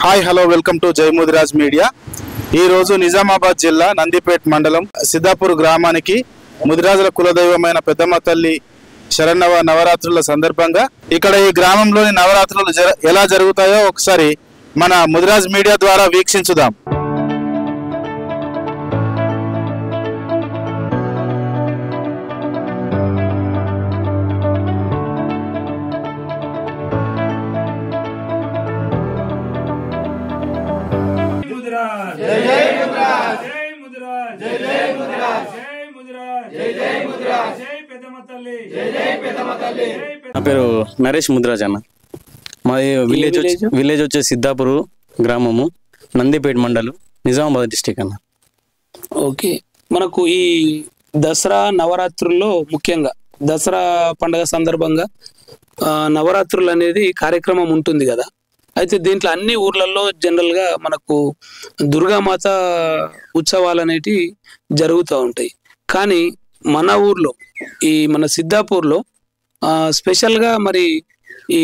Hi hello welcome to జై Mudiraj media. ఈ రోజు నిజామాబాద్ జిల్లా నందిపేట్ మండలం సిద్ధాపూర్ గ్రామానికి ముదిరాజుల కులదైవమైన పెద్దమ్మ తల్లి శరన్నవ నవరాత్రుల సందర్భంగా ఇక్కడ ఈ గ్రామంలోని నవరాత్రులు ఎలా జరుగుతాయో ఒకసారి మన ముదిరాజ్ మీడియా ద్వారా వీక్షించుదాం। నా పేరు నరేష్ ముద్రాజ్ అన్న। మాది విలేజ్ వచ్చే సిద్ధాపూర్ గ్రామము, నందిపేట మండలం, నిజామాబాద్ డిస్టిక్ అన్న। ఓకే, మనకు ఈ దసరా నవరాత్రుల్లో ముఖ్యంగా దసరా పండుగ సందర్భంగా నవరాత్రులు అనేది కార్యక్రమం ఉంటుంది కదా। అయితే దీంట్లో అన్ని ఊర్లలో జనరల్గా మనకు దుర్గామాత ఉత్సవాలు అనేటివి జరుగుతూ ఉంటాయి। కానీ మన ఊర్లో మన సిద్ధాపూర్లో స్పెషల్గా మరి ఈ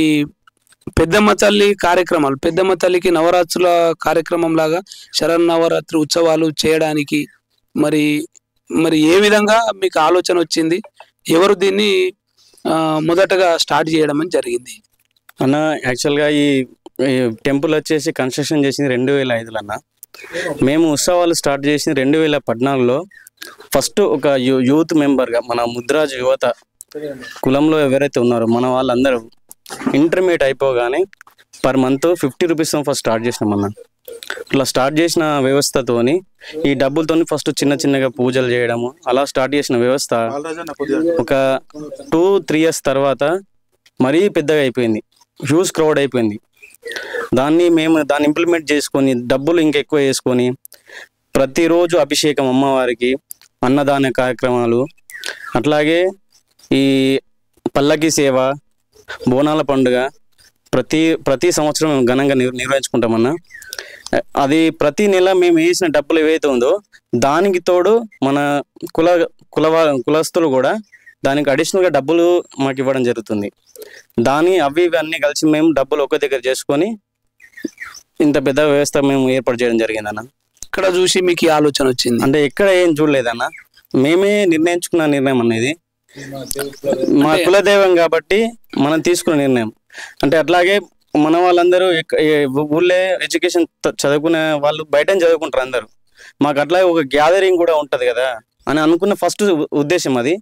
పెద్దమ్మ తల్లి కార్యక్రమాలు, పెద్దమ్మ తల్లికి నవరాత్రుల కార్యక్రమం లాగా శరన్నవరాత్రి ఉత్సవాలు చేయడానికి మరి ఏ విధంగా మీకు ఆలోచన వచ్చింది? ఎవరు దీన్ని మొదటగా స్టార్ట్ చేయడం అని జరిగింది అన్న? యాక్చువల్గా ఈ టెంపుల్ వచ్చేసి కన్స్ట్రక్షన్ చేసింది 2005లో అన్న। మేము ఉత్సవాలు స్టార్ట్ చేసింది 2014లో। ఫస్ట్ ఒక యూత్ మెంబర్గా మన ముద్రాజ్ యువత కులంలో ఎవరైతే ఉన్నారో మన వాళ్ళందరూ ఇంటర్మీడియట్ అయిపోగానే per month 50 rupees first start చేసినామన్న। ఇట్లా స్టార్ట్ చేసిన వ్యవస్థతోని ఈ డబ్బులతో ఫస్ట్ చిన్నగా పూజలు చేయడము అలా స్టార్ట్ చేసిన వ్యవస్థ ఒక 2-3 ఇయర్స్ తర్వాత మరీ పెద్దగా అయిపోయింది, హ్యూజ్ క్రౌడ్ అయిపోయింది। దాన్ని ఇంప్లిమెంట్ చేసుకొని డబ్బులు ఇంకెక్కువ వేసుకొని ప్రతిరోజు అభిషేకం, అమ్మవారికి అన్నదాన కార్యక్రమాలు, అట్లాగే ఈ పల్లకి సేవ, బోనాల పండుగ ప్రతి సంవత్సరం మేము ఘనంగా నిర్వహించుకుంటామన్నా। అది ప్రతి నెల మేము వేసిన డబ్బులు ఏవైతే ఉందో దానికి తోడు మన కులస్తులు కూడా దానికి అడిషనల్గా డబ్బులు మాకు ఇవ్వడం జరుగుతుంది। అవి అన్నీ కలిసి మేము డబ్బులు ఒక దగ్గర చేసుకొని ఇంత పెద్ద వ్యవస్థ మేము ఏర్పాటు చేయడం జరిగిందన్న। ఇక్కడ చూసి మీకు ఆలోచన వచ్చింది అంటే ఎక్కడ ఏం చూడలేదన్న, మేమే నిర్ణయించుకున్న నిర్ణయం అనేది, మా కులదైవం కాబట్టి మనం తీసుకున్న నిర్ణయం। అంటే అట్లాగే మన వాళ్ళందరూ ఊళ్ళో ఎడ్యుకేషన్ చదువుకునే వాళ్ళు బయట చదువుకుంటారు అందరూ, మాకు అట్లాగే ఒక గ్యాదరింగ్ కూడా ఉంటుంది కదా అని అనుకున్న ఫస్ట్ ఉద్దేశం అది।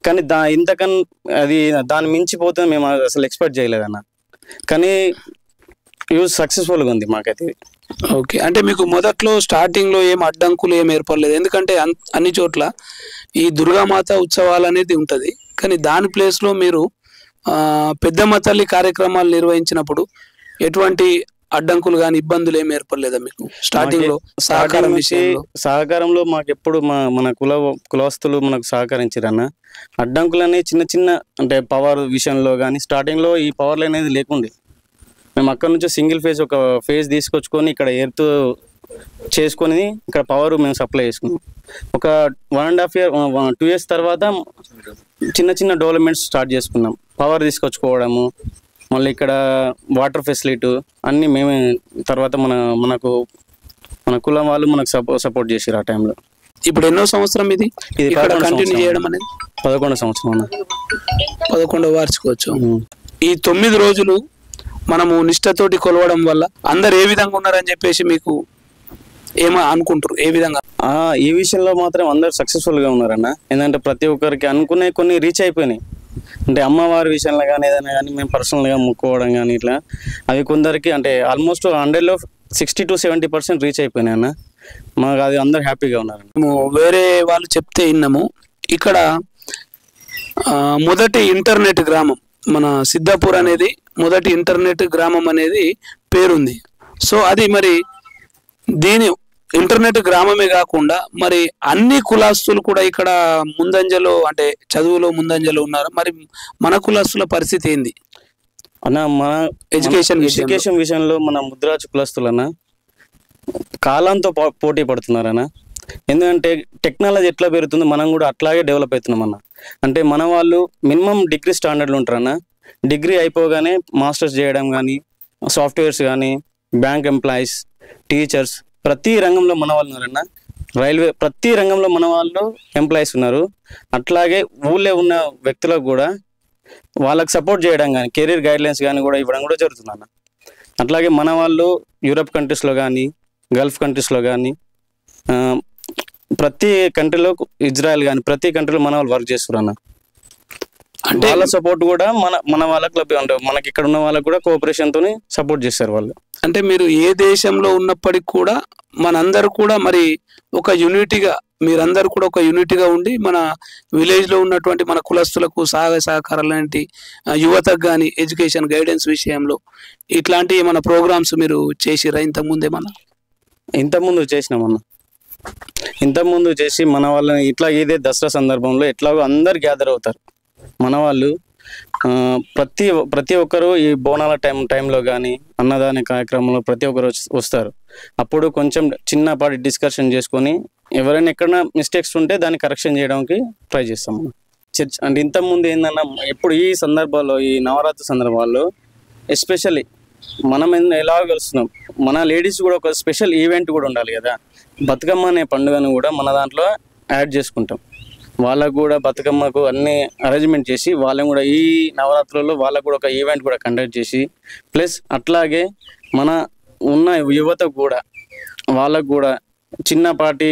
కానీ దాన్ని మించిపోతుంది మేము అసలు ఎక్స్పెక్ట్ చేయలేదన్న, కానీ యూజ్ సక్సెస్ఫుల్గా ఉంది మాకైతే। ఓకే, అంటే మీకు మొదట్లో స్టార్టింగ్లో ఏం అడ్డంకులు ఏం ఏర్పడలేదు, ఎందుకంటే అన్ని చోట్ల ఈ దుర్గామాత ఉత్సవాలు అనేది ఉంటుంది, కానీ దాని ప్లేస్లో మీరు పెద్దమ్మ తల్లి కార్యక్రమాలు నిర్వహించినప్పుడు ఎటువంటి అడ్డంకులు కానీ ఇబ్బందులు ఏమి ఏర్పడలేదా మీకు స్టార్టింగ్లో? సహకారంలో మాకు ఎప్పుడు మన కులస్తులు మనకు సహకరించారన్న। అడ్డంకులనే చిన్న అంటే పవర్ విషయంలో కానీ స్టార్టింగ్లో ఈ పవర్లు అనేది లేకుండే, మేము అక్కడ నుంచి సింగిల్ ఫేజ్ ఒక ఫేజ్ తీసుకొచ్చుకొని ఇక్కడ ఎర్త్ చేసుకొని ఇక్కడ పవర్ మేము సప్లై చేసుకున్నాం। ఒక 1.5 ఇయర్ 2 ఇయర్స్ తర్వాత చిన్న డెవలప్మెంట్స్ స్టార్ట్ చేసుకున్నాం, పవర్ తీసుకొచ్చుకోవడము, మళ్ళీ ఇక్కడ వాటర్ ఫెసిలిటీ అన్నీ మేమే। తర్వాత మన కులం వాళ్ళు మనకు సపోర్ట్ చేసారు ఆ టైంలో। ఇప్పుడు ఎన్నో సంవత్సరం ఇది కంటిన్యూ చేయడం అనేది? 11వ సంవత్సరం అన్న, 11వ వార్షికోత్సవం। ఈ 9 రోజులు మనము నిష్ఠతోటి కొలవడం వల్ల అందరు ఏ విధంగా ఉన్నారని చెప్పేసి మీకు ఏమో అనుకుంటారు? ఏ విధంగా? ఈ విషయంలో మాత్రం అందరు సక్సెస్ఫుల్గా ఉన్నారన్న, ఏంటంటే ప్రతి ఒక్కరికి అనుకునే కొన్ని రీచ్ అయిపోయినాయి। అంటే అమ్మవారి విషయంలో కానీ ఏదైనా కానీ మేము పర్సనల్గా ముక్కోవడం కానీ ఇట్లా అవి కొందరికి అంటే ఆల్మోస్ట్ 100లో 60-70% రీచ్ అయిపోయినాయి అన్న, మాకు అది అందరు హ్యాపీగా ఉన్నారు। మేము వేరే వాళ్ళు చెప్తే విన్నాము, ఇక్కడ మొదటి ఇంటర్నెట్ గ్రామం మన సిద్ధాపూర్ అనేది మొదటి ఇంటర్నెట్ గ్రామం అనేది పేరుంది। సో అది మరి దీని ఇంటర్నెట్ గ్రామమే కాకుండా మరి అన్ని కులస్తులు కూడా ఇక్కడ ముందంజలో అంటే చదువులో ముందంజలో ఉన్నారు, మరి మన కులస్తుల పరిస్థితి ఏంది అన్న? మన ఎడ్యుకేషన్ విషయంలో మన ముద్రాజ్ కులస్తులన్న కాలంతో పోటీ పడుతున్నారన్న। ఎందుకంటే టెక్నాలజీ ఎట్లా పెరుగుతుందో మనం కూడా అట్లాగే డెవలప్ అవుతున్నాం అన్న। అంటే మన వాళ్ళు మినిమం డిగ్రీ స్టాండర్డ్లో ఉంటారన్న, డిగ్రీ అయిపోగానే మాస్టర్స్ చేయడం కానీ, సాఫ్ట్వేర్స్ కానీ, బ్యాంక్ ఎంప్లాయీస్, టీచర్స్, ప్రతి రంగంలో మన వాళ్ళు ఉన్నారన్న. రైల్వే, ప్రతి రంగంలో మన వాళ్ళు ఎంప్లాయీస్ ఉన్నారు. అట్లాగే ఊళ్ళో ఉన్న వ్యక్తులకు కూడా వాళ్ళకి సపోర్ట్ చేయడం కానీ, కెరీర్ గైడ్లైన్స్ కానీ కూడా ఇవ్వడం కూడా జరుగుతుంది అన్న. అట్లాగే మన వాళ్ళు యూరప్ కంట్రీస్లో కానీ, గల్ఫ్ కంట్రీస్లో కానీ, ప్రతి కంట్రీలో, ఇజ్రాయెల్ కానీ ప్రతి కంట్రీలో మన వాళ్ళు వర్క్ చేస్తారు అన్న. అంటే వాళ్ళ సపోర్ట్ కూడా మన వాళ్ళకి అంటే మనకి ఇక్కడ ఉన్న వాళ్ళకి కూడా కోఆపరేషన్తో సపోర్ట్ చేస్తారు వాళ్ళు. అంటే మీరు ఏ దేశంలో ఉన్నప్పటికీ కూడా మనందరూ కూడా మరి ఒక యూనిటీగా, మీరందరూ కూడా ఒక యూనిటీగా ఉండి మన విలేజ్లో ఉన్నటువంటి మన కులస్తులకు సహాయ సహకారాలు లాంటి యువతకు కానీ ఎడ్యుకేషన్ గైడెన్స్ విషయంలో ఇట్లాంటి మన ప్రోగ్రామ్స్ మీరు చేసిరా ఇంతకుముందేమన్నా? ఇంతకుముందు చేసినామన్నా. ఇంతకుముందు చేసి మన వాళ్ళని ఇట్లా ఇదే దసరా సందర్భంలో ఎట్లాగో అందరు గ్యాదర్ అవుతారు మన వాళ్ళు. ప్రతి ఒక్కరు ఈ బోనాల టైంలో కానీ అన్నదాన కార్యక్రమంలో ప్రతి ఒక్కరు వస్తారు. అప్పుడు కొంచెం చిన్నపాటి డిస్కషన్ చేసుకొని ఎవరైనా ఎక్కడైనా మిస్టేక్స్ ఉంటే దాన్ని కరెక్షన్ చేయడానికి ట్రై చేస్తాం మనం. చర్చ్ అంటే ఇంతకుముందు ఏందన్నా, ఎప్పుడు ఈ సందర్భాల్లో, ఈ నవరాత్రి సందర్భాల్లో ఎస్పెషల్లీ మనం ఎలా కలుస్తున్నాం, మన లేడీస్ కూడా ఒక స్పెషల్ ఈవెంట్ కూడా ఉండాలి కదా. బతుకమ్మ అనే పండుగను కూడా మన దాంట్లో యాడ్ చేసుకుంటాం. వాళ్ళకు కూడా బతుకమ్మకు అన్ని అరేంజ్మెంట్ చేసి వాళ్ళని కూడా ఈ నవరాత్రుల్లో వాళ్ళకు కూడా ఒక ఈవెంట్ కూడా కండక్ట్ చేసి, ప్లస్ అట్లాగే మన ఉన్న యువతకు కూడా వాళ్ళకు కూడా చిన్నపాటి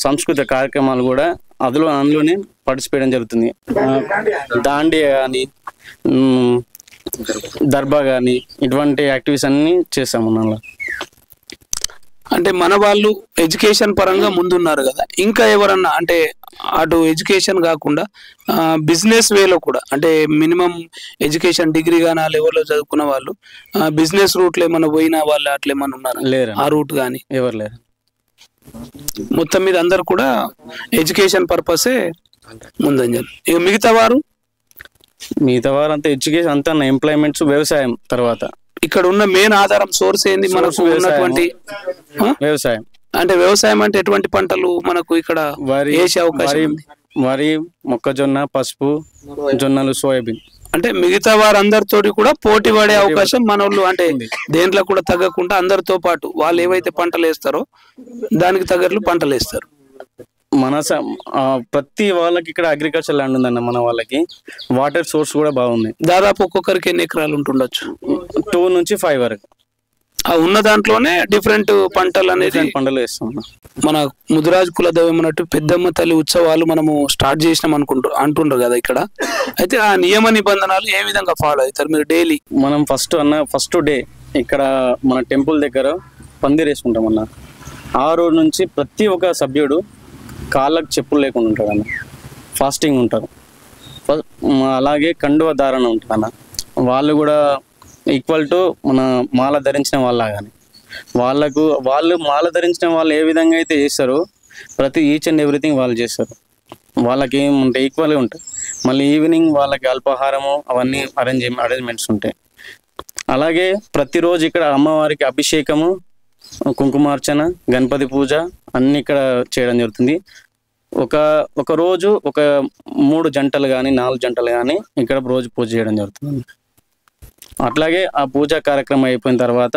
సాంస్కృతిక కార్యక్రమాలు కూడా అందులోనే పార్టిసిపేట్ జరుగుతుంది. దాండియా కానీ, దర్బా కానీ ఇటువంటి యాక్టివిటీస్ అన్ని చేస్తాము అలా. అంటే మన వాళ్ళు ఎడ్యుకేషన్ పరంగా ముందున్నారు కదా, ఇంకా ఎవరన్నా అంటే అటు ఎడ్యుకేషన్ కాకుండా బిజినెస్ వేలో కూడా, అంటే మినిమం ఎడ్యుకేషన్ డిగ్రీ కానీ ఆ లెవెల్లో చదువుకున్న వాళ్ళు బిజినెస్ రూట్లో ఏమన్నా పోయిన వాళ్ళు అట్లా ఏమన్నా ఉన్నారు? లేరు, ఆ రూట్ కానీ ఎవరు లేరు. మొత్తం మీద అందరు కూడా ఎడ్యుకేషన్ పర్పసే ముందంజలు. ఇక మిగతా వారు అంతా ఎడ్యుకేషన్ అంతా ఎంప్లాయ్మెంట్స్, వ్యవసాయం. తర్వాత ఇక్కడ ఉన్న మెయిన్ ఆధారం సోర్స్ ఏంది మనకు ఉన్నటువంటి వ్యవసాయం. అంటే వ్యవసాయం అంటే ఎటువంటి పంటలు మనకు ఇక్కడ వేసే అవకాశం? వరి, మొక్కజొన్న, పసుపు, జొన్నలు, సోయాబీన్. అంటే మిగతా వారందరితో కూడా పోటీ పడే అవకాశం మన వాళ్ళు, అంటే దేంట్లో కూడా తగ్గకుండా అందరితో పాటు వాళ్ళు ఏవైతే పంటలు వేస్తారో దానికి తగ్గట్లు పంటలు వేస్తారు. మన ప్రతి వాళ్ళకి ఇక్కడ అగ్రికల్చర్ ల్యాండ్ ఉందన్న. మన వాళ్ళకి వాటర్ సోర్స్ కూడా బాగుంది. దాదాపు ఒక్కొక్కరికి ఎన్ని ఎకరాలు ఉంటుండొచ్చు? 2 నుంచి 5 వరకు. ఆ ఉన్న దాంట్లోనే డిఫరెంట్ పంటలు అనేది పంటలు వేస్తాం. మన ముదిరాజు కుల దైవం అన్నట్టు పెద్దమ్మ తల్లి ఉత్సవాలు మనము స్టార్ట్ చేసినాం అంటుండ్రు కదా ఇక్కడ. అయితే ఆ నియమ నిబంధనలు ఏ విధంగా ఫాలో అవుతారు మీరు డైలీ? మనం ఫస్ట్ డే ఇక్కడ మన టెంపుల్ దగ్గర పందిరి వేసుకుంటాం అన్న. ఆ రోజు నుంచి ప్రతి ఒక్క సభ్యుడు కాళ్ళకు చెప్పులు లేకుండా ఉంటారు అన్న, ఫాస్టింగ్ ఉంటారు. అలాగే కండువ ధారణ ఉంటుంది అన్న. వాళ్ళు కూడా ఈక్వల్ టు మన మాల ధరించిన వాళ్ళ కానీ వాళ్ళు మాల ధరించిన వాళ్ళు ఏ విధంగా అయితే చేస్తారో ప్రతి ఈచ్ అండ్ ఎవ్రీథింగ్ వాళ్ళు చేస్తారు. వాళ్ళకి ఏముంటాయి, ఈక్వల్గా ఉంటాయి. మళ్ళీ ఈవినింగ్ వాళ్ళకి అల్పాహారము అవన్నీ అరేంజ్మెంట్స్ ఉంటాయి. అలాగే ప్రతిరోజు ఇక్కడ అమ్మవారికి అభిషేకము, కుంకుమార్చన, గణపతి పూజ అన్ని ఇక్కడ చేయడం జరుగుతుంది. ఒక రోజు ఒక 3 జంటలు కానీ 4 జంటలు కానీ ఇక్కడ రోజు పూజ చేయడం జరుగుతుంది. అట్లాగే ఆ పూజా కార్యక్రమం అయిపోయిన తర్వాత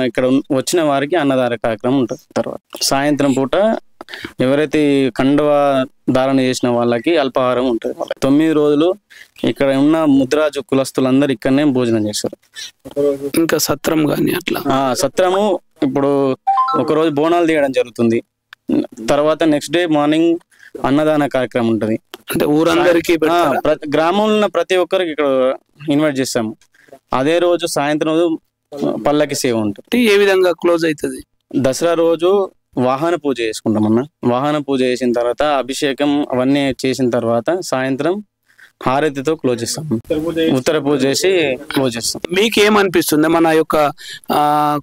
ఇక్కడ వచ్చిన వారికి అన్నదాన కార్యక్రమం ఉంటుంది. తర్వాత సాయంత్రం పూట ఎవరైతే కండువ ధారణ చేసిన వాళ్ళకి అల్పాహారం ఉంటుంది. 9 రోజులు ఇక్కడ ఉన్న ముద్రాజు కులస్తులందరూ ఇక్కడనే భోజనం చేస్తారు. ఇంకా సత్రం కానీ అట్లా సత్రము ఇప్పుడు ఒకరోజు బోనాలు తీయడం జరుగుతుంది. తర్వాత నెక్స్ట్ డే మార్నింగ్ అన్నదాన కార్యక్రమం ఉంటుంది. అంటే ఊరందరికీ గ్రామంలో ఉన్న ప్రతి ఒక్కరికి ఇక్కడ ఇన్వైట్ చేస్తాము. అదే రోజు సాయంత్రం రోజు పల్లకి సేవ ఉంటుంది. ఏ విధంగా క్లోజ్ అవుతుంది? దసరా రోజు వాహన పూజ చేసుకుంటాం అన్న. వాహన పూజ చేసిన తర్వాత అభిషేకం అవన్నీ చేసిన తర్వాత సాయంత్రం హారతితో క్లోజ్ చేస్తాం. ఉత్తర పూజ చేసి క్లోజ్ చేస్తాం. మీకేమనిపిస్తుంది మన యొక్క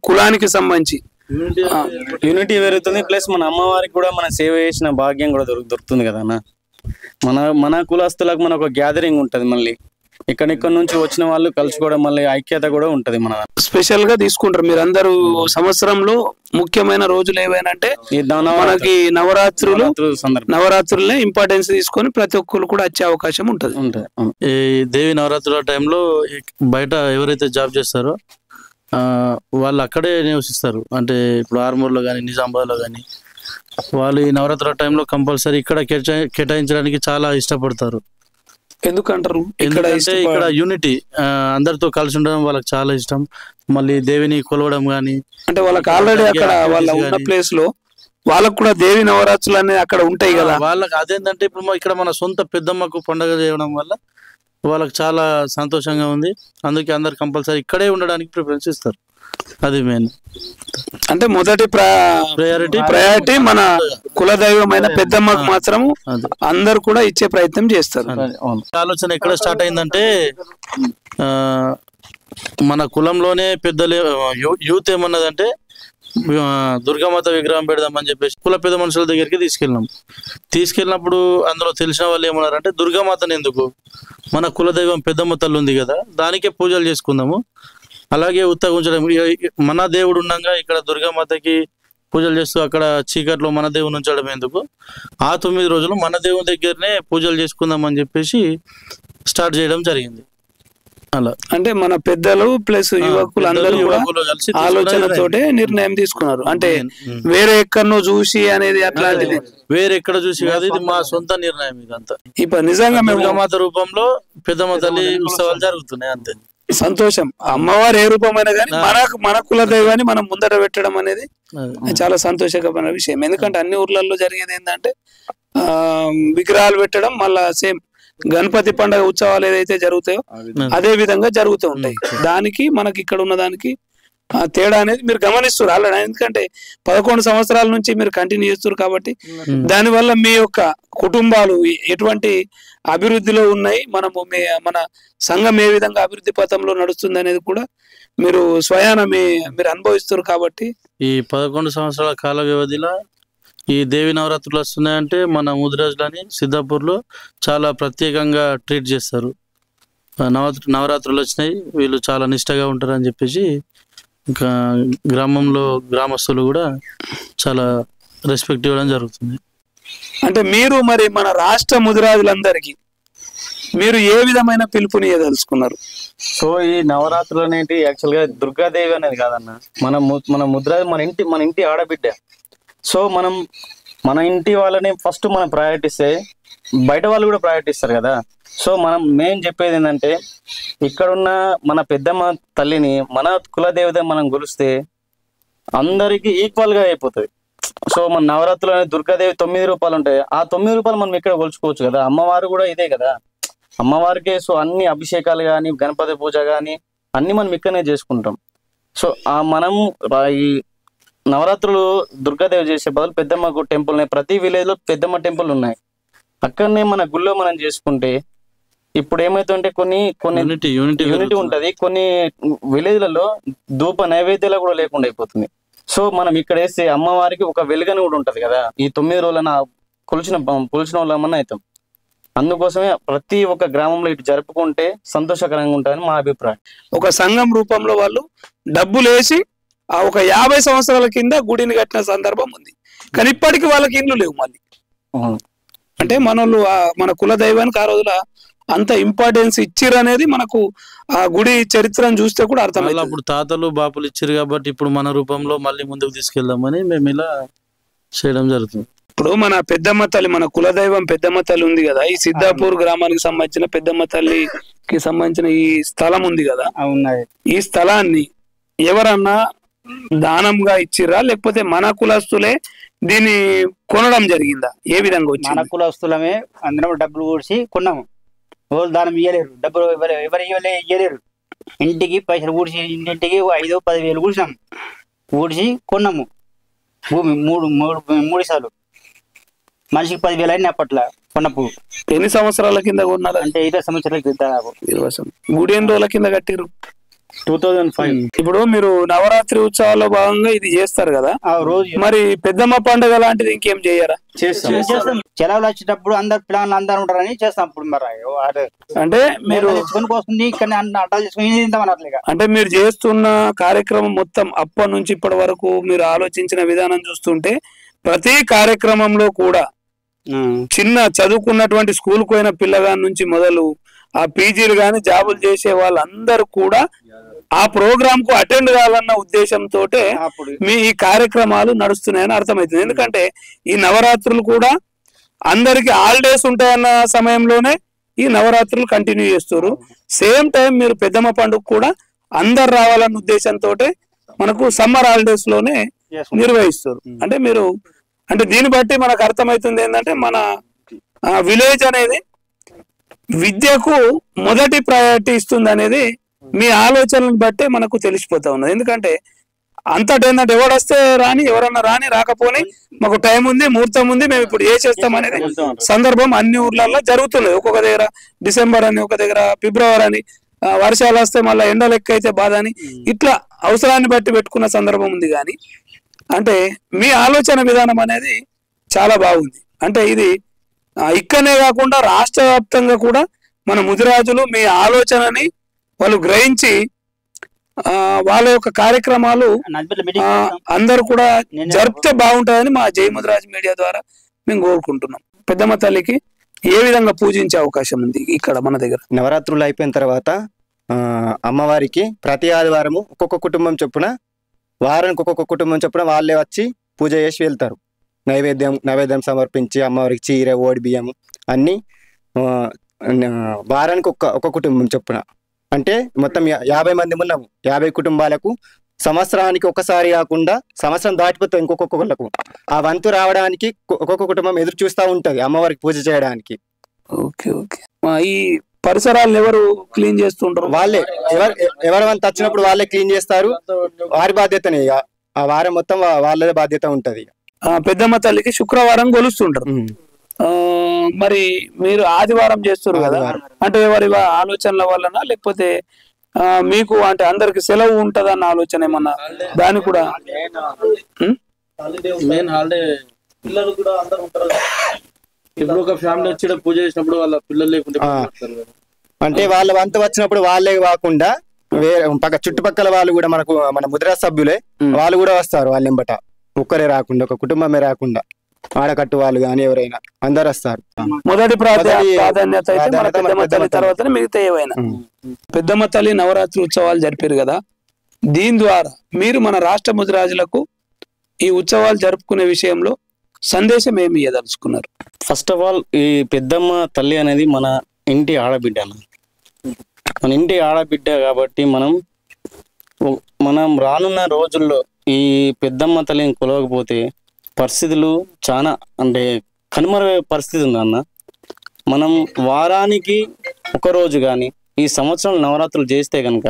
కులానికి సంబంధించి? యూనిటీ పెరుగుతుంది, ప్లస్ మన అమ్మవారికి కూడా మన సేవ చేసిన భాగ్యం కూడా దొరుకుతుంది కదా అన్న. మన కులస్తులకు మన ఒక గ్యాదరింగ్ ఉంటుంది. మళ్ళీ ఎక్కడెక్కడ నుంచి వచ్చిన వాళ్ళు కలుసుకోవడం, మళ్ళీ ఐక్యత కూడా ఉంటది మన స్పెషల్ గా తీసుకుంటారు మీరు అందరూ. సంవత్సరంలో ముఖ్యమైన రోజులు ఏవైనంటే మనకి నవరాత్రులనే ఇంపార్టెన్స్ తీసుకొని ప్రతి ఒక్కరు కూడా వచ్చే అవకాశం ఉంటది. ఈ దేవి నవరాత్రుల టైంలో బయట ఎవరైతే జాబ్ చేస్తారో వాళ్ళు అక్కడే నివసిస్తారు. అంటే ఇప్పుడు ఆర్మూర్లో కానీ నిజామాబాద్లో కానీ వాళ్ళు ఈ నవరాత్రుల టైంలో కంపల్సరీ ఇక్కడ కేటాయించడానికి చాలా ఇష్టపడతారు. ఎందుకంటారు? ఇక్కడ యూనిటీ, అందరితో కలిసి ఉండడం వాళ్ళకి చాలా ఇష్టం. మళ్ళీ దేవిని కొలవడం గానీ, అంటే వాళ్ళకి ఆల్రెడీ అక్కడ వాళ్ళ ఉన్న ప్లేస్ లో వాళ్ళకు కూడా దేవి నవరాత్రులు అనేది అక్కడ ఉంటాయి కదా. వాళ్ళకి అదేంటంటే ఇప్పుడు ఇక్కడ మన సొంత పెద్దమ్మకు పండుగ చేయడం వల్ల వాళ్ళకి చాలా సంతోషంగా ఉంది. అందుకే అందరు కంపల్సరీ ఇక్కడే ఉండడానికి ప్రిఫరెన్స్ ఇస్తారు. అది మెయిన్. అంటే మొదటి ప్రయారిటీ మన కులదైవమైన పెద్దమ్మకు మాత్రం అందరు కూడా ఇచ్చే ప్రయత్నం చేస్తారు. ఆలోచన ఎక్కడ స్టార్ట్ అయిందంటే మన కులంలోనే పెద్దలు యూత్ ఏమన్నదంటే దుర్గామాత విగ్రహం పెడదామని చెప్పేసి కుల పెద్ద మనుషుల దగ్గరికి తీసుకెళ్ళినప్పుడు అందులో తెలిసిన వాళ్ళు ఏమన్నారంటే దుర్గామాతను ఎందుకు, మన కులదైవం పెద్దమ్మ తల్లి ఉంది కదా దానికే పూజలు చేసుకుందాము, అలాగే ఉత్తగా ఉంచడం. మన దేవుడు ఉండగా ఇక్కడ దుర్గామాతకి పూజలు చేస్తూ అక్కడ చీకట్లో మన దేవుని ఉంచడం ఎందుకు, ఆ 9 రోజులు మన దేవుని దగ్గరనే పూజలు చేసుకుందాం అని చెప్పేసి స్టార్ట్ చేయడం జరిగింది. అలా అంటే మన పెద్దలు ప్లస్ యువకులు అందరూ ఆలోచనతోటే నిర్ణయం తీసుకున్నారు. అంటే వేరే ఎక్కడనో చూసి అనేది అట్లాంటిది వేరే ఎక్కడ చూసి కాదు, ఇది మా సొంత నిర్ణయం. ఇదంతా ఇప్పుడు నిజంగా దుర్గామాత రూపంలో పెద్దమ్మ తల్లి ఉత్సవాలు జరుగుతున్నాయి. అంతే సంతోషం. అమ్మవారు ఏ రూపమైనా కానీ మన కుల దైవాన్ని మనం ముందట పెట్టడం అనేది చాలా సంతోషకరమైన విషయం. ఎందుకంటే అన్ని ఊర్లలో జరిగేది ఏంటంటే విగ్రహాలు పెట్టడం, మళ్ళా సేమ్ గణపతి పండుగ ఉత్సవాలు ఏదైతే జరుగుతాయో అదే విధంగా జరుగుతూ ఉంటాయి. దానికి మనకి ఇక్కడ ఉన్న దానికి తేడా అనేది మీరు గమనిస్తారు ఆల్రెడీ. ఎందుకంటే 11 సంవత్సరాల నుంచి మీరు కంటిన్యూ చేస్తారు కాబట్టి దానివల్ల మీ యొక్క కుటుంబాలు ఎటువంటి అభివృద్ధిలో ఉన్నాయి, మన సంఘం ఏ విధంగా అభివృద్ధి పథంలో నడుస్తుంది అనేది కూడా మీరు స్వయాన మీరు అనుభవిస్తారు. కాబట్టి ఈ 11 సంవత్సరాల కాల వ్యవధిలో ఈ దేవి నవరాత్రులు వస్తున్నాయంటే మన ముదిరాజులని సిద్ధాపూర్లో చాలా ప్రత్యేకంగా ట్రీట్ చేస్తారు. నవరాత్రులు వచ్చినాయి, వీళ్ళు చాలా నిష్టగా ఉంటారు అని చెప్పేసి ఇంకా గ్రామంలో గ్రామస్తులు కూడా చాలా రెస్పెక్ట్ ఇవ్వడం జరుగుతుంది. అంటే మీరు మరి మన రాష్ట్ర ముదిరాజులందరికీ మీరు ఏ విధమైన పిలుపునియదలుచుకున్నారు? సో ఈ నవరాత్రులు అనేది యాక్చువల్గా దుర్గాదేవి అనేది కాదన్న, మన ముద్రాజు మన ఇంటి ఆడబిడ్డ. సో మన ఇంటి వాళ్ళని ఫస్ట్ మనం ప్రయారిటీ ఇస్తే బయట వాళ్ళు కూడా ప్రయారిటీ ఇస్తారు కదా. సో మేము చెప్పేది ఏంటంటే ఇక్కడున్న మన పెద్దమ్మ తల్లిని మన కులదేవత మనం కొలిస్తే అందరికి ఈక్వల్ గా అయిపోతుంది. సో మన నవరాత్రులు అనేది దుర్గాదేవి 9 రూపాయలు ఉంటాయి, ఆ 9 రూపాయలు మనం ఇక్కడ కొలుచుకోవచ్చు కదా. అమ్మవారు కూడా ఇదే కదా, అమ్మవారికి సో అన్ని అభిషేకాలు కానీ గణపతి పూజ కానీ అన్ని మనం ఇక్కడనే చేసుకుంటాం. సో మనం ఈ నవరాత్రులు దుర్గాదేవి చేసే బదులు పెద్దమ్మ టెంపుల్ ఉన్నాయి, ప్రతి విలేజ్ లో పెద్దమ్మ టెంపుల్ ఉన్నాయి, అక్కడనే మన గుళ్ళో మనం చేసుకుంటే ఇప్పుడు ఏమైతుంటే కొన్ని యూనిటీ ఉంటది. కొన్ని విలేజ్లలో ధూప నైవేద్యాలు కూడా లేకుండా అయిపోతుంది. సో మనం ఇక్కడ వేస్తే అమ్మవారికి ఒక వెలుగని కూడా ఉంటది కదా. ఈ 9 రోజులన కొలిచిన వాళ్ళమన్నా అవుతాం. అందుకోసమే ప్రతి ఒక్క గ్రామంలో ఇటు జరుపుకుంటే సంతోషకరంగా ఉంటుందని మా అభిప్రాయం. ఒక సంఘం రూపంలో వాళ్ళు డబ్బులు వేసి ఒక 50 సంవత్సరాల కింద గుడిని కట్టిన సందర్భం ఉంది, కానీ ఇప్పటికి వాళ్ళకి ఇండ్లు లేవు. మళ్ళీ అంటే మన కుల దైవానికి ఆ రోజుల అంత ఇంపార్టెన్స్ ఇచ్చిర్రు అనేది మనకు ఆ గుడి చరిత్రను చూస్తే కూడా అర్థమైంది. అప్పుడు తాతలు బాపులు ఇచ్చారు కాబట్టి ఇప్పుడు మన రూపంలో మళ్ళీ ముందుకు తీసుకెళ్దామని మేము ఇలా చేయడం జరుగుతుంది. ఇప్పుడు మన పెద్దమ్మ తల్లి, మన కులదైవం పెద్దమ్మ తల్లి ఉంది కదా, ఈ సిద్ధాపూర్ గ్రామానికి సంబంధించిన పెద్దమ్మ తల్లికి సంబంధించిన ఈ స్థలం ఉంది కదా, ఈ స్థలాన్ని ఎవరన్నా దానంగా ఇచ్చిర్రా లేకపోతే మన కులస్తులే దీన్ని కొనడం జరిగిందా? ఏ విధంగా వచ్చి? మన కులస్తులమే అందరం డబ్బులు కూడిచి కొన్నాము. ఎవరు దానం ఇయ్యలేరు, డబ్బులు ఎవరు ఇయ్యలేరు. ఇంటికి పైసలు కూడిచి ఇంటింటికి 5-10 వేలు కూడిచినాము, కూడిచి కొన్నాము భూమి. మూడు సార్లు మనిషికి 10 వేలు అయినా అప్పట్లో కొన్నప్పుడు. ఎన్ని సంవత్సరాల కింద కొన్నారు? అంటే 20 సంవత్సరాల కింద. గుడి ఎన్ని రోజుల కింద కట్టిరు? 2005. ఇప్పుడు మీరు నవరాత్రి ఉత్సవాల్లో భాగంగా ఇది చేస్తారు కదా, రోజు మరి పెద్దమ్మ పండుగ లాంటిది ఇంకేం చేయరా? చేస్తాం. సెలవులు వచ్చేటప్పుడు అందరు పిల్లలు అందరు ఉంటారని చేస్తాం. ఇప్పుడు మరి అంటే మీరు తెచ్చుకొని వస్తుంది ఇక్కడ అడ్డాలు చేసుకుని తింటామని అట్లా. అంటే మీరు చేస్తున్న కార్యక్రమం మొత్తం అప్పటి నుంచి ఇప్పటి వరకు మీరు ఆలోచించిన విధానం చూస్తుంటే ప్రతి కార్యక్రమంలో కూడా చిన్న చదువుకున్నటువంటి స్కూల్ పోయిన పిల్లగాని నుంచి మొదలు ఆ పీజీలు గాని జాబులు చేసే వాళ్ళందరూ కూడా ఆ ప్రోగ్రామ్ కు అటెండ్ కావాలన్న ఉద్దేశంతో మీ ఈ కార్యక్రమాలు నడుస్తున్నాయని అర్థమవుతుంది. ఎందుకంటే ఈ నవరాత్రులు కూడా అందరికి హాలిడేస్ ఉంటాయన్న సమయంలోనే ఈ నవరాత్రులు కంటిన్యూ చేస్తారు. సేమ్ టైం మీరు పెద్దమ్మ పండుగ కూడా అందరు రావాలన్న ఉద్దేశంతో మనకు సమ్మర్ హాలిడేస్ లోనే నిర్వహిస్తారు. అంటే మీరు అంటే దీన్ని బట్టి మనకు అర్థమవుతుంది ఏంటంటే మన విలేజ్ అనేది విద్యకు మొదటి ప్రయారిటీ ఇస్తుంది అనేది మీ ఆలోచనలను బట్టే మనకు తెలిసిపోతా ఉన్నది. ఎందుకంటే అంతటా ఏంటంటే ఎవడొస్తే రాని, ఎవరన్నా రాని రాకపోని మాకు టైం ఉంది, ముహూర్తం ఉంది, మేము ఇప్పుడు ఏ చేస్తాం అనేది సందర్భం అన్ని ఊర్లలో జరుగుతున్నది. ఒక్కొక్క దగ్గర డిసెంబర్ అని, ఒక దగ్గర ఫిబ్రవరి అని, వర్షాలు వస్తే మళ్ళీ ఎండలు ఎక్కువ అయితే బాధ అని, ఇట్లా అవసరాన్ని బట్టి పెట్టుకున్న సందర్భం ఉంది. కానీ అంటే మీ ఆలోచన విధానం అనేది చాలా బాగుంది. అంటే ఇది ఇక్కడనే కాకుండా రాష్ట్ర వ్యాప్తంగా కూడా మన ముదిరాజులు మీ ఆలోచనని వాళ్ళు గ్రహించి వాళ్ళ యొక్క కార్యక్రమాలు అందరూ కూడా జరిపితే బాగుంటుందని మా జై ముదిరాజ్ మీడియా ద్వారా మేము కోరుకుంటున్నాం. పెద్దమ్మ తల్లికి ఏ విధంగా పూజించే అవకాశం ఉంది ఇక్కడ మన దగ్గర? నవరాత్రులు అయిపోయిన తర్వాత అమ్మవారికి ప్రతి ఆదివారము ఒక్కొక్క కుటుంబం చొప్పున, వారానికి ఒక్కొక్క కుటుంబం చొప్పున వాళ్ళే వచ్చి పూజ చేసి వెళ్తారు. నైవేద్యం సమర్పించి అమ్మవారికి చీర, ఓడి బియ్యం అన్నీ వారానికి ఒక్క కుటుంబం చొప్పున, అంటే మొత్తం 50 మంది ఉన్నాము. 50 కుటుంబాలకు సంవత్సరానికి ఒకసారి కాకుండా సంవత్సరం దాటిపోతాం ఇంకొకళ్ళకు. ఆ వంతు రావడానికి ఒక్కొక్క కుటుంబం ఎదురు చూస్తూ ఉంటది అమ్మవారికి పూజ చేయడానికి. Okay okay. ఈ పరిసరాలను ఎవరు క్లీన్ చేస్తుంటారు? వాళ్ళే. ఎవరి వంతు వచ్చినప్పుడు వాళ్ళే క్లీన్ చేస్తారు. వారి బాధ్యతనే. ఆ వారం మొత్తం వాళ్ళదే బాధ్యత ఉంటది. పెద్దమ్మ తల్లికి శుక్రవారం కొలుస్తుంటారు. మరి మీరు ఆదివారం చేస్తారు కదా, అంటే ఎవరి ఆలోచనల వలన లేకపోతే మీకు అంటే అందరికి సెలవు ఉంటదన్న ఆలోచన ఏమన్నా? దాని కూడా మెయిన్ హాలిడే పిల్లలు కూడా అందరూ ఉంటారు. ఇప్పుడు ఒక ఫ్యామిలీ వచ్చి పూజ చేసినప్పుడు వాళ్ళ పిల్లలు లేకుంటే అంటే వాళ్ళ వంతు వచ్చినప్పుడు వాళ్ళే కాకుండా వేరే చుట్టుపక్కల వాళ్ళు కూడా మన ముద్రా సభ్యులే వాళ్ళు కూడా వస్తారు. వాళ్ళ ఎంబట ఒక్కరే రాకుండా, ఒక కుటుంబమే రాకుండా ఆడకట్టు వాళ్ళు కానీ ఎవరైనా అందరు వస్తారు. మొదటి ప్రాధాన్యత తర్వాత మిగతా ఏవైనా. పెద్దమ్మ తల్లి నవరాత్రి ఉత్సవాలు జరిపారు కదా, దీని ద్వారా మీరు మన రాష్ట్ర ముదిరాజులకు ఈ ఉత్సవాలు జరుపుకునే విషయంలో సందేశం ఏమి ఇవ్వదలుచుకున్నారు? ఫస్ట్ ఆఫ్ ఆల్ ఈ పెద్దమ్మ తల్లి అనేది మన ఇంటి ఆడబిడ్డ. మన ఇంటి ఆడబిడ్డ కాబట్టి మనం రానున్న రోజుల్లో ఈ పెద్దమ్మ తల్లిని కొలవకపోతే పరిస్థితులు చాలా అంటే కనుమరుగయ్యే పరిస్థితి ఉంది అన్న. మనం వారానికి ఒకరోజు కానీ ఈ సంవత్సరం నవరాత్రులు చేస్తే కనుక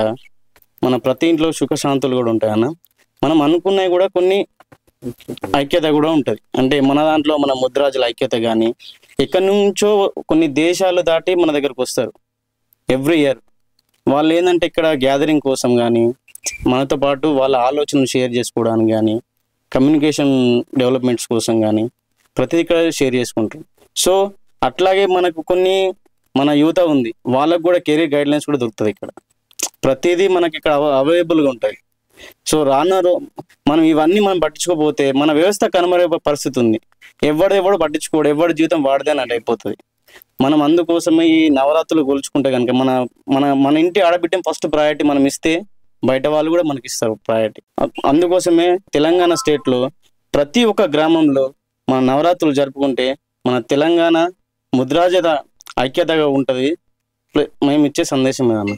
మన ప్రతి ఇంట్లో సుఖశాంతులు కూడా ఉంటాయి అన్న. మనం అనుకున్నవి కూడా కొన్ని ఐక్యత కూడా ఉంటుంది. అంటే మన దాంట్లో మన ముద్రాజుల ఐక్యత కానీ ఎక్కడి నుంచో కొన్ని దేశాలు దాటి మన దగ్గరకు వస్తారు ఎవ్రీ ఇయర్. వాళ్ళు ఏంటంటే ఇక్కడ గ్యాదరింగ్ కోసం కానీ మనతో పాటు వాళ్ళ ఆలోచనలు షేర్ చేసుకోవడానికి కానీ కమ్యూనికేషన్ డెవలప్మెంట్స్ కోసం కానీ ప్రతిదీ ఇక్కడ షేర్ చేసుకుంటారు. సో అట్లాగే మనకు మన యువత ఉంది, వాళ్ళకు కూడా కెరీర్ గైడ్లైన్స్ కూడా దొరుకుతుంది ఇక్కడ. ప్రతిదీ మనకి ఇక్కడ అవైలబుల్గా ఉంటాయి. సో మనం ఇవన్నీ మనం పట్టించుకోకపోతే మన వ్యవస్థ కనుమరుగైపోయే పరిస్థితి ఉంది. ఎవడు పట్టించుకోడు, ఎవరి జీవితం వాడితే అన్నట్టు అయిపోతుంది. మనం అందుకోసమే ఈ నవరాత్రులు కొలుచుకుంటే కనుక మన ఇంటి ఆడబిడ్డ ఫస్ట్ ప్రయారిటీ మనం ఇస్తే బయట వాళ్ళు కూడా మనకి ఇస్తారు ప్రయారిటీ. అందుకోసమే తెలంగాణ స్టేట్లో ప్రతి ఒక్క గ్రామంలో మన నవరాత్రులు జరుపుకుంటే మన తెలంగాణ ముద్రాజత ఐక్యతగా ఉంటుంది. మేము ఇచ్చే సందేశం అన్న.